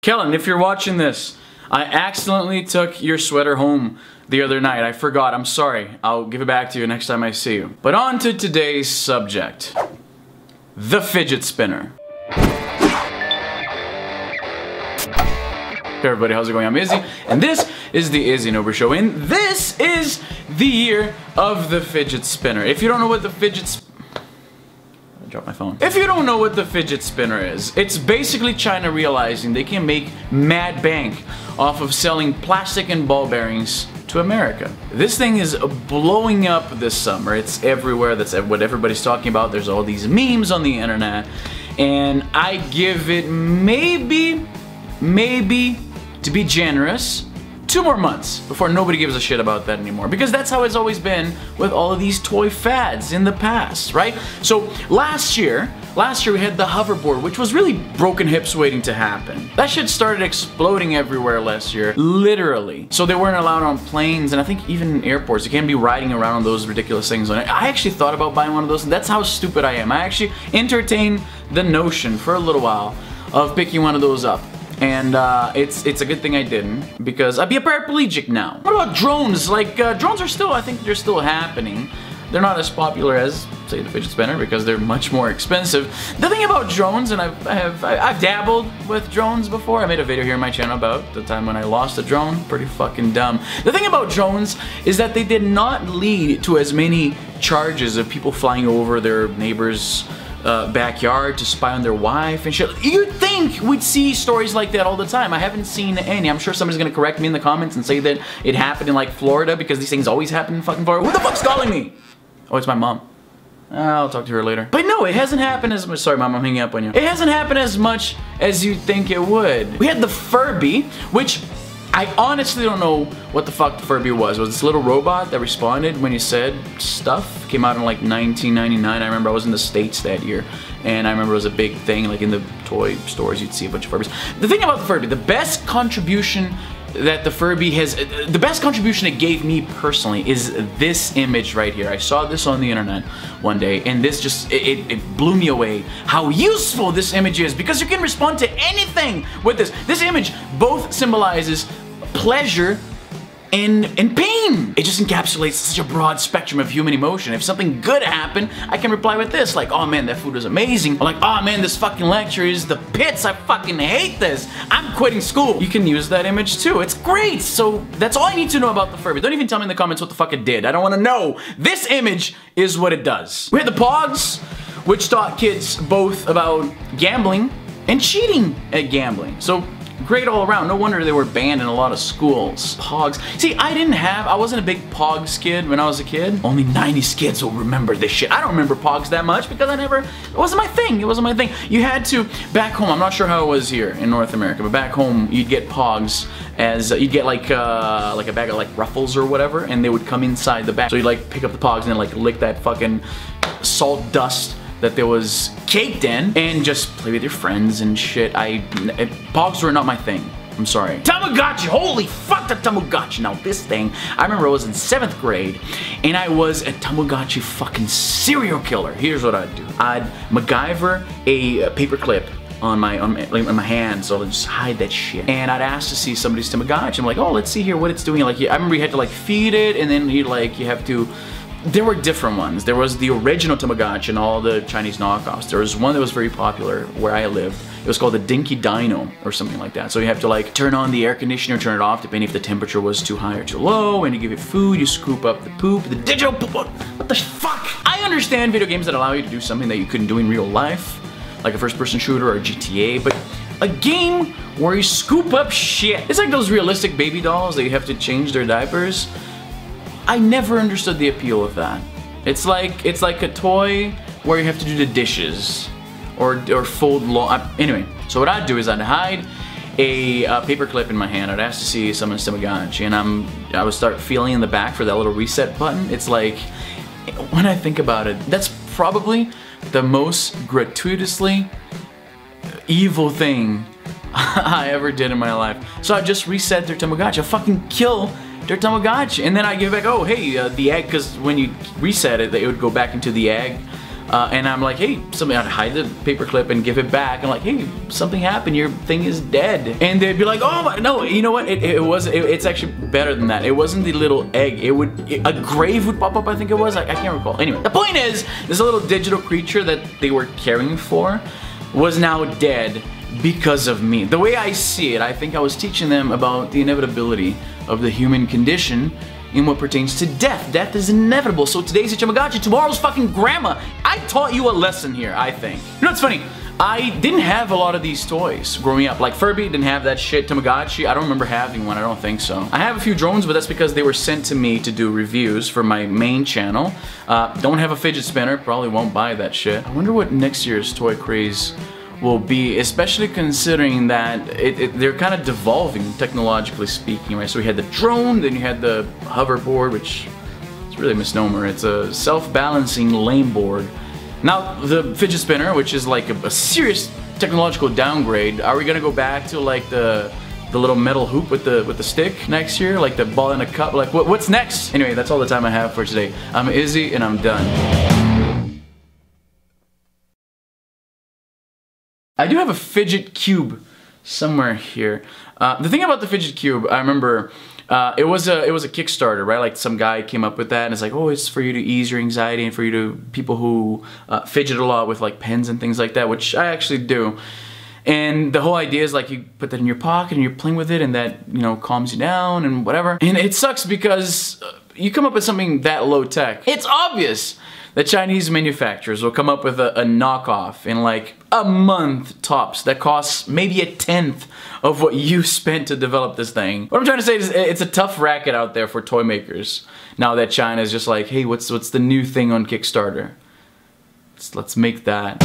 Kellen, if you're watching this, I accidentally took your sweater home the other night. I forgot. I'm sorry. I'll give it back to you next time I see you. But on to today's subject. The fidget spinner. Hey everybody, how's it going? I'm Izzy, and this is the izzynobre Show, and this is the year of the fidget spinner. If you don't know what the fidget I dropped my phone. If you don't know what the fidget spinner is, it's basically China realizing they can make mad bank off of selling plastic and ball bearings to America. This thing is blowing up this summer. It's everywhere. That's what everybody's talking about. There's all these memes on the internet, and I give it maybe, to be generous, 2 more months before nobody gives a shit about that anymore, because that's how it's always been with all of these toy fads in the past, right? So last year we had the hoverboard, which was really broken hips waiting to happen. That shit started exploding everywhere last year, literally. So they weren't allowed on planes, and I think even in airports. You can't be riding around on those ridiculous things on it. I actually thought about buying one of those, and that's how stupid I am. I actually entertained the notion for a little while of picking one of those up. And it's a good thing I didn't, because I'd be a paraplegic now. What about drones? Like, drones are still, I think they're still happening. They're not as popular as, say, the fidget spinner, because they're much more expensive. The thing about drones, and I've dabbled with drones before. I made a video here on my channel about the time when I lost a drone. Pretty fucking dumb. The thing about drones is that they did not lead to as many charges of people flying over their neighbors' backyard to spy on their wife and shit. You'd think we'd see stories like that all the time. I haven't seen any. I'm sure somebody's gonna correct me in the comments and say that it happened in like Florida, because these things always happen in fucking Florida. Who the fuck's calling me? Oh, it's my mom. I'll talk to her later. But no, it hasn't happened as much. Sorry, Mom, I'm hanging up on you. It hasn't happened as much as you'd think it would. We had the Furby, which I honestly don't know what the fuck the Furby was. It was this little robot that responded when you said stuff. Came out in like 1999. I remember I was in the States that year, and I remember it was a big thing. Like in the toy stores, you'd see a bunch of Furbies. The thing about the Furby, the best contribution that the Furby has, the best contribution it gave me personally is this image right here. I saw this on the internet one day, and this just, it blew me away how useful this image is, because you can respond to anything with this. This image both symbolizes pleasure and pain. It just encapsulates such a broad spectrum of human emotion. If something good happened, I can reply with this, like, oh man, that food was amazing. Or like, oh man, this fucking lecture is the pits, I fucking hate this, I'm quitting school. You can use that image too, it's great. So that's all I need to know about the Furby. Don't even tell me in the comments what the fuck it did. I don't want to know. This image is what it does. We had the Pogs, which taught kids both about gambling and cheating at gambling. So great all around. No wonder they were banned in a lot of schools. Pogs. See, I wasn't a big Pogs kid when I was a kid. Only 90s kids will remember this shit. I don't remember Pogs that much because it wasn't my thing. It wasn't my thing. You had to, back home, I'm not sure how it was here in North America, but back home, you'd get Pogs as, you'd get like a bag of like Ruffles or whatever, and they would come inside the bag. So you'd like pick up the Pogs and then like lick that fucking salt dust that there was caked in, and just play with your friends and shit. Pogs were not my thing. I'm sorry. Tamagotchi! Holy fuck, the Tamagotchi! Now this thing, I remember I was in 7th grade, and I was a Tamagotchi fucking serial killer. Here's what I'd do. I'd MacGyver a paperclip on my hand, so I'll just hide that shit. And I'd ask to see somebody's Tamagotchi. I'm like, oh, let's see here what it's doing. Like, I remember you had to like feed it, and then you have to. There were different ones. There was the original Tamagotchi and all the Chinese knockoffs. There was one that was very popular where I lived. It was called the Dinky Dino or something like that. So you have to like turn on the air conditioner, turn it off depending if the temperature was too high or too low, and you give it food, you scoop up the poop, the digital poop. What the fuck? I understand video games that allow you to do something that you couldn't do in real life, like a first-person shooter or a GTA, but a game where you scoop up shit. It's like those realistic baby dolls that you have to change their diapers. I never understood the appeal of that. It's like a toy where you have to do the dishes or fold anyway, so what I'd do is I'd hide a paper clip in my hand. I'd ask to see someone's Tamagotchi, and I would start feeling in the back for that little reset button. It's like, when I think about it, that's probably the most gratuitously evil thing I ever did in my life. So I just reset their Tamagotchi. I fucking kill their Tamagotchi, and then I give it back, oh hey, the egg, because when you reset it, it would go back into the egg and I'm like, hey, I'd hide the paperclip and give it back. I'm like, hey, something happened, your thing is dead. And they'd be like, oh, no, you know what, it's actually better than that. It wasn't the little egg, a grave would pop up, I think it was, I can't recall. Anyway, the point is, this little digital creature that they were caring for was now dead because of me. The way I see it, I think I was teaching them about the inevitability of the human condition in what pertains to death. Death is inevitable. So today's a Tamagotchi, tomorrow's fucking grandma. I taught you a lesson here, I think. You know what's funny? I didn't have a lot of these toys growing up. Like Furby didn't have that shit. Tamagotchi, I don't remember having one, I don't think so. I have a few drones, but that's because they were sent to me to do reviews for my main channel. Don't have a fidget spinner, probably won't buy that shit. I wonder what next year's toy craze will be, especially considering that they're kind of devolving technologically speaking, right? So we had the drone, then you had the hoverboard, which is really a misnomer. It's a self-balancing lame board. Now the fidget spinner, which is like a serious technological downgrade. Are we gonna go back to like the little metal hoop with the stick next year, like the ball in a cup? Like what's next? Anyway, that's all the time I have for today. I'm Izzy and I'm done. I do have a fidget cube somewhere here. The thing about the fidget cube, I remember it was a Kickstarter, right? Like some guy came up with that and it's like, oh, it's for you to ease your anxiety and for you to, people who fidget a lot with like pens and things like that, which I actually do. And the whole idea is like you put that in your pocket and you're playing with it and that, you know, calms you down and whatever. And it sucks because you come up with something that low tech. It's obvious that Chinese manufacturers will come up with a knockoff in like a month tops that costs maybe 1/10 of what you spent to develop this thing. What I'm trying to say is it's a tough racket out there for toy makers now that China is just like, hey, what's the new thing on Kickstarter? Let's make that.